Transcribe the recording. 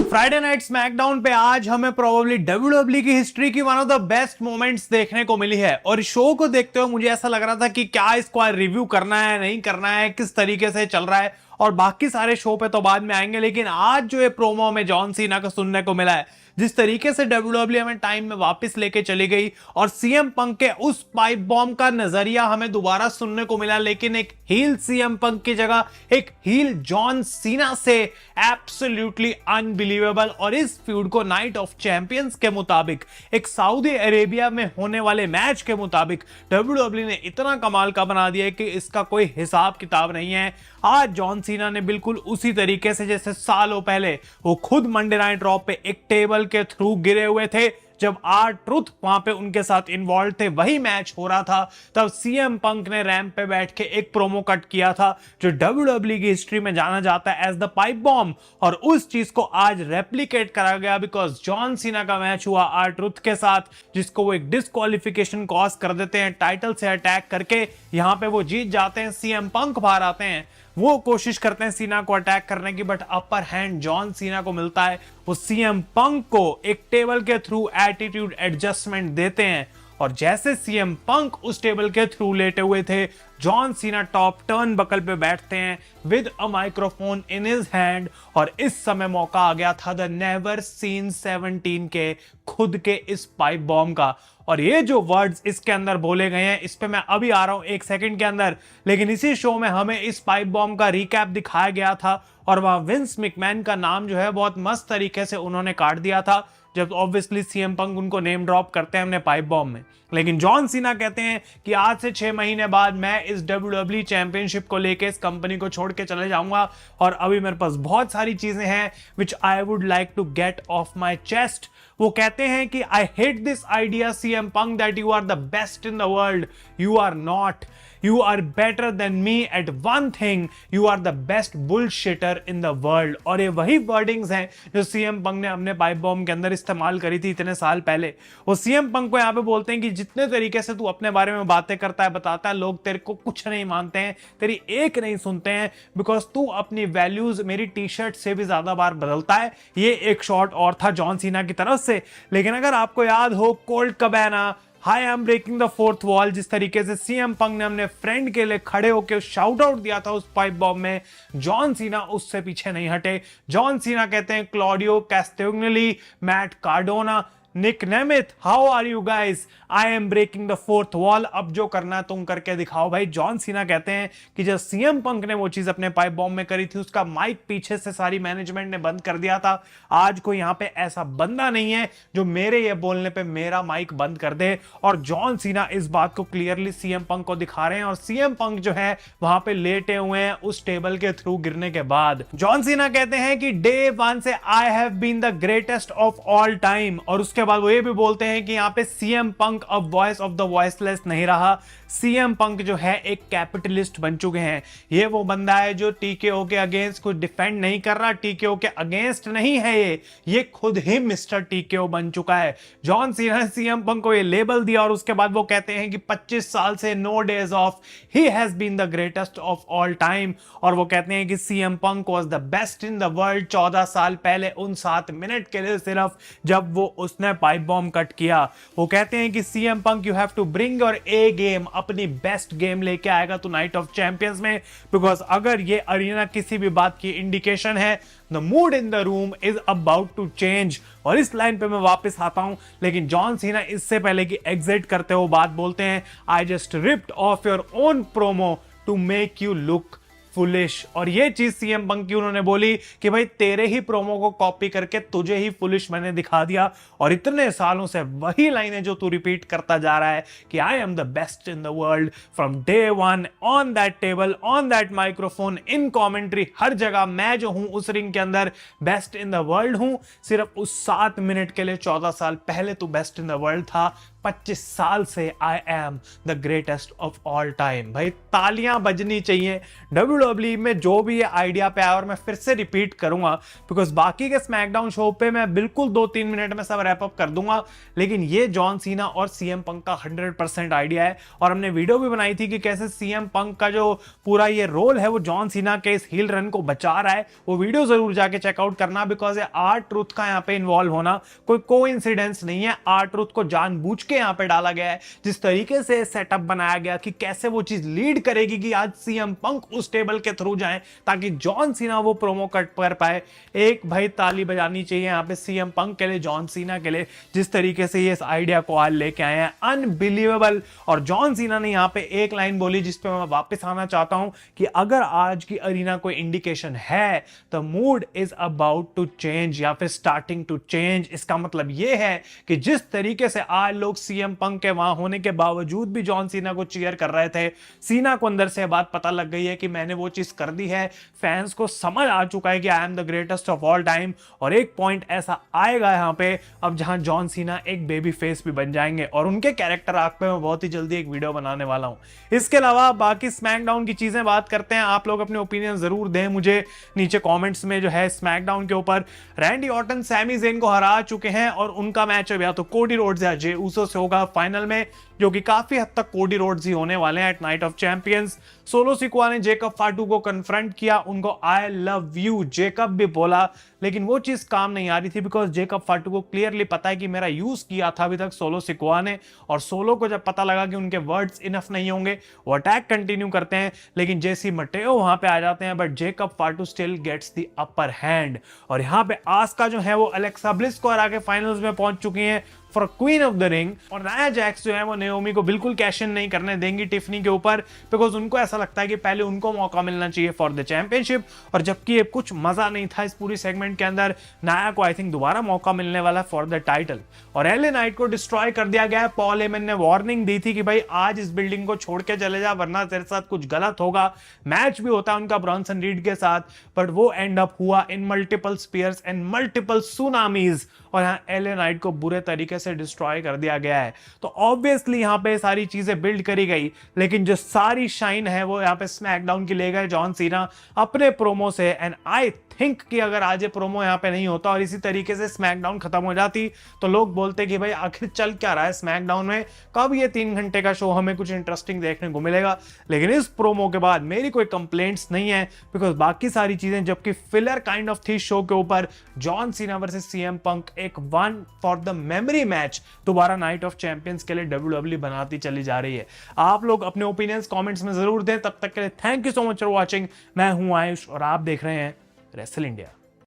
Friday night SmackDown पे आज हमें प्रोबेबली डब्ल्यूडब्ल्यू की हिस्ट्री की one of the best moments देखने को मिली है। और इस शो को देखते हुए मुझे ऐसा लग रहा था कि क्या इसको रिव्यू करना है नहीं करना है, किस तरीके से चल रहा है, और बाकी सारे शो पे तो बाद में आएंगे। लेकिन आज जो ये प्रोमो में जॉन सीना को सुनने को मिला है, जिस तरीके से डब्ल्यूडब्ल्यू हमें टाइम में वापस लेके चली गई और सीएम पंक के उस पाइप बॉम्ब का नजरिया हमें दोबारा सुनने को मिला, लेकिन एक हील सीएम पंक की जगह एक हील जॉन सीना से, एब्सोल्युटली अनबिलीवेबल। और इस फ्यूड को नाइट ऑफ चैंपियंस के मुताबिक, एक सऊदी अरेबिया में होने वाले मैच के मुताबिक डब्ल्यूडब्ल्यू ने इतना कमाल का बना दिया कि इसका कोई हिसाब किताब नहीं है। आज जॉन सीना ने बिल्कुल उसी तरीके से जैसे सालों पहले वो खुद मंडे नाइट रॉ पे एक टेबल के थ्रू गिरे हुए थे, जब R-Truth वहां पे उनके साथ इन्वॉल्व थे, वही मैच हो रहा था, तब सीएम पंक ने रैंप पे बैठ के एक प्रोमो कट किया था जो डब्ल्यूडब्ल्यू की हिस्ट्री में जाना जाता है एज द पाइप बॉम्ब। और उस चीज को आज रेप्लिकेट करा गया बिकॉज जॉन सीना का मैच हुआ R-Truth के साथ, जिसको वो एक डिस्क्वालिफिकेशन कॉज कर देते हैं टाइटल से अटैक करके। यहां पे वो जीत जाते हैं, सीएम पंक बाहर आते हैं, वो कोशिश करते हैं सीना को अटैक करने की, but upper hand John Cena को मिलता है। वो सीएम पंक को एक टेबल के थ्रू एटीट्यूड एडजस्टमेंट देते हैं, और जैसे सीएम पंक उस टेबल के थ्रू लेटे हुए थे, John Cena top turn buckle पे बैठते हैं with a microphone in his hand. और इस समय मौका आ गया था द नेवर सीन 17 के खुद के इस पाइप बॉम्ब का। और ये जो वर्ड्स इसके अंदर बोले गए हैं, इस पे मैं अभी आ रहा हूं एक सेकंड के अंदर, लेकिन इसी शो में हमें इस पाइप बॉम्ब का रिकैप दिखाया गया था, और वहां विंस मैकमैन का नाम जो है बहुत मस्त तरीके से उन्होंने काट दिया था, जब ऑब्वियसली सीएम पंक उनको नेम ड्रॉप करते हैं हमने पाइप बॉम्ब में। लेकिन जॉन सीना कहते हैं कि आज से 6 महीने बाद मैं इस डब्ल्यूडब्ल्यू चैंपियनशिप को लेके इस कंपनी को छोड़ के चले जाऊंगा, और अभी मेरे पास बहुत सारी चीजें हैं which I would like to get off my chest. वो कहते हैं कि I hate this idea CM Punk that you are the best in the world, you are not, you are better than me at one thing, you are the best bullshitter in the world। और ये वही wordings हैं जो CM Punk ने अपने pipe bomb के अंदर इस्तेमाल करी थी इतने साल पहले। वो सीएम पंक को यहाँ पे बोलते हैं कि जितने तरीके से तू अपने बारे में बातें करता है, बताता है, लोग तेरे को कुछ नहीं मानते हैं, तेरी एक नहीं सुनते हैं, बिकॉज तू अपनी वैल्यूज मेरी टी शर्ट से भी ज्यादा बार बदलता है। ये एक शॉट और था जॉन सीना की तरफ से। लेकिन अगर आपको याद हो Colt Cabana, hi I am breaking the fourth wall, जिस तरीके से सीएम पंक ने अपने फ्रेंड के लिए खड़े होकर शाउट आउट दिया था उस पाइप बॉम्ब में, जॉन सीना उससे पीछे नहीं हटे। जॉन सीना कहते हैं Claudio Castagnoli, Matt Cardona, Nick Nemeth, how are you guys, I am breaking the fourth wall, अब जो करना तुम करके दिखाओ भाई। जॉन सीना कहते हैं कि जब सीएम पंक ने वो चीज अपने पाइप बॉम्ब में करी थी, उसका माइक पीछे से सारी मैनेजमेंट ने बंद कर दिया था। आज कोई यहां पे ऐसा बंदा नहीं है जो मेरे ये बोलने पे मेरा माइक बंद कर दे। और जॉन सीना इस बात को क्लियरली सीएम पंक को दिखा रहे हैं, और सीएम पंक जो है वहां पे लेटे हुए हैं उस टेबल के थ्रू गिरने के बाद। जॉन सीना कहते हैं कि डे 1 से I have been the greatest of all time, और उसके बाद वो ये भी बोलते हैं कि यहां पे सीएम पंक अब वॉइस ऑफ द वॉइसलेस नहीं रहा, सीएम पंक जो है एक कैपिटलिस्ट बन चुके हैं। ये वो बंदा है जो टीकेओ के अगेंस्ट कुछ डिफेंड नहीं कर रहा, टीकेओ के अगेंस्ट नहीं है, ये खुद ही मिस्टर टीकेओ बन चुका है। जॉन सीना ने सीएम पंक को ये लेबल दिया, और उसके बाद वो कहते हैं कि 25 साल से no days off, he has been the greatest of all time. और वो कहते हैं कि CM Punk was the best in the world 14 साल पहले उन 7 मिनट के लिए सिर्फ, जब वो उसने पाइप बॉम्ब कट किया। वो कहते हैं कि CM Punk you have to bring your A game, अपनी बेस्ट गेम लेके आएगा तू नाइट ऑफ चैंपियंस में, बिकॉज अगर ये अरीना किसी भी बात की इंडिकेशन है, the mood in the room is about to change. और इस लाइन पे मैं वापस आता हूं, लेकिन जॉन सीना इससे पहले कि एग्जिट करते हो बात बोलते हैं, I just ripped off your own promo to make you look foolish. और ये चीज सीएम पंक की उन्होंने बोली कि भाई तेरे ही प्रोमो को कॉपी करके तुझे ही फुलिश मैंने दिखा दिया, और इतने सालों से वही लाइनें जो तू रिपीट करता जा रहा है कि I am the best in the world from day 1 on that table, on that microphone, in commentary, हर जगह मैं जो हूं उस रिंग के अंदर बेस्ट इन द वर्ल्ड हूं। सिर्फ उस 7 मिनट के लिए 14 साल पहले तू बेस्ट इन द वर्ल्ड था, 25 साल से आई am the greatest of all time. भाई तालियां बजनी चाहिए WWE में जो भी ये आइडिया पे आया, और मैं फिर से रिपीट करूंगा बिकॉज बाकी के स्मैकडाउन शो पे मैं बिल्कुल 2-3 मिनट में सब रैप अप कर दूंगा, लेकिन ये जॉन सीना और सीएम पंक का 100% आइडिया है। और हमने वीडियो भी बनाई थी कि कैसे सीएम पंक का जो पूरा ये रोल है वो जॉन सीना के इस हील रन को बचा रहा है। वो वीडियो जरूर जाके चेकआउट करना, बिकॉज ये R-Truth का यहाँ पे इन्वॉल्व होना कोई कोइंसिडेंस नहीं है। R-Truth को जानबूझ के यहाँ पे डाला गया है। जिस तरीके से सेटअप बनाया गया कि कैसे वो चीज लीड करेगी कि आज सीएम पंक उस टेबल के थ्रू जाए ताकि जॉन सीना वो प्रोमो कट कर पाए। एक भाई ताली बजानी चाहिए यहाँ पे सीएम पंक के लिए, जॉन सीना के लिए, जिस तरीके से ये इस आइडिया को आज लेके आए हैं, अनबिलीवेबल। और जॉन सीना ने यहाँ पे एक लाइन बोली जिस पे मैं वापस आना चाहता हूं कि अगर आज की अरीना कोई इंडिकेशन है तो mood is about to change या फिर स्टार्टिंग टू चेंज। इसका मतलब ये है कि जिस तरीके से आज लोग सीएम पंक के वहां होने के बावजूद भी जॉन सीना को चीयर कर रहे थे, सीना को अंदर से बात पता लग गई है कि मैंने वो चीज कर दी है। फैंस को समझ आ चुका है कि I am the greatest of all time. और एक पॉइंट ऐसा आएगा यहां पे अब जहां जॉन सीना एक बेबी फेस भी बन जाएंगे, और उनके कैरेक्टर आर्क पे मैं बहुत ही जल्दी एक वीडियो बनाने वाला हूं। इसके अलावा बाकी स्मैकडाउन की चीजें बात करते हैं। आप लोग अपने ओपिनियन जरूर दें मुझे नीचे कमेंट्स में जो है स्मैकडाउन के ऊपर। रैंडी ऑर्टन सैमी ज़ेन को हरा चुके हैं और उनका मैच अब या तो कोडी रोड्स या जे ऊसो से होगा फाइनल में, जो कि काफी हद तक कोडी रोड्स ही होने वाले हैं at night of champions. Solo Sikoa ने जेकब फाटू को कन्फ्रंट किया, उनको आई लव यू जेकब भी बोला, लेकिन वो चीज काम नहीं आ रही थी बिकॉज जेकब फाटू को क्लियरली पता है कि मेरा यूज किया था अभी तक सोलो सिकोआ ने, और सोलो को जब पता लगा कि उनके वर्ड्स इनफ नहीं होंगे वो अटैक कंटिन्यू करते हैं, लेकिन जेसी मटेओ वहां पे आ जाते हैं, but Jacob Fatu still gets the upper hand. और यहां पे आस्का जो है वो अलेक्सा ब्लिस को हरा के फाइनल्स में पहुंच चुकी हैं for queen of the ring. और नाया जैक्स जो है वो नेओमी को बिल्कुल कैश इन नहीं करने देंगी टिफनी के ऊपर, बिकॉज उनको ऐसा लगता है कि पहले उनको मौका मिलना चाहिए फॉर द चैंपियनशिप। और जबकि ये कुछ मजा नहीं था इस पूरी सेगमेंट के अंदर, नाया को आई थिंक दोबारा मौका मिलने वाला फॉर द टाइटल। और एलए नाइट को डिस्ट्रॉय कर दिया गया है। पॉल हेमन ने वार्निंग दी थी कि भाई आज इस बिल्डिंग को छोड़ के चले जा वरना तेरे साथ कुछ गलत होगा। मैच भी होता है उनका ब्रॉन्सन रीड के साथ, बट वो एंड अप हुआ in multiple spears and multiple tsunamis, और यहाँ एलए नाइट को बुरे तरीके से डिस्ट्रॉय कर दिया गया है। तो ऑब्वियसली यहाँ पे सारी चीजें बिल्ड करी गई, लेकिन जो सारी शाइन है वो यहाँ पे स्मैकडाउन की ले गए जॉन सीना अपने प्रोमो से। एंड आई थिंक कि अगर आज ये प्रोमो यहाँ पे नहीं होता और इसी तरीके से स्मैकडाउन खत्म हो जाती तो लोग बोलते कि भाई आखिर चल क्या रहा है स्मैकडाउन में, कब ये 3 घंटे का शो हमें कुछ इंटरेस्टिंग देखने को मिलेगा। लेकिन इस प्रोमो के बाद मेरी कोई कंप्लेंट्स नहीं है, बिकॉज बाकी सारी चीजें जबकि फिलर काइंड ऑफ थी शो के ऊपर, John Cena versus CM Punk एक one for the memory match दोबारा नाइट ऑफ चैंपियंस के लिए WWE बनाती चली जा रही है। आप लोग अपने ओपिनियंस कमेंट्स में जरूर दें। तब तक के लिए thank you so much for watching. मैं हूं आयुष और आप देख रहे हैं रेसल इंडिया।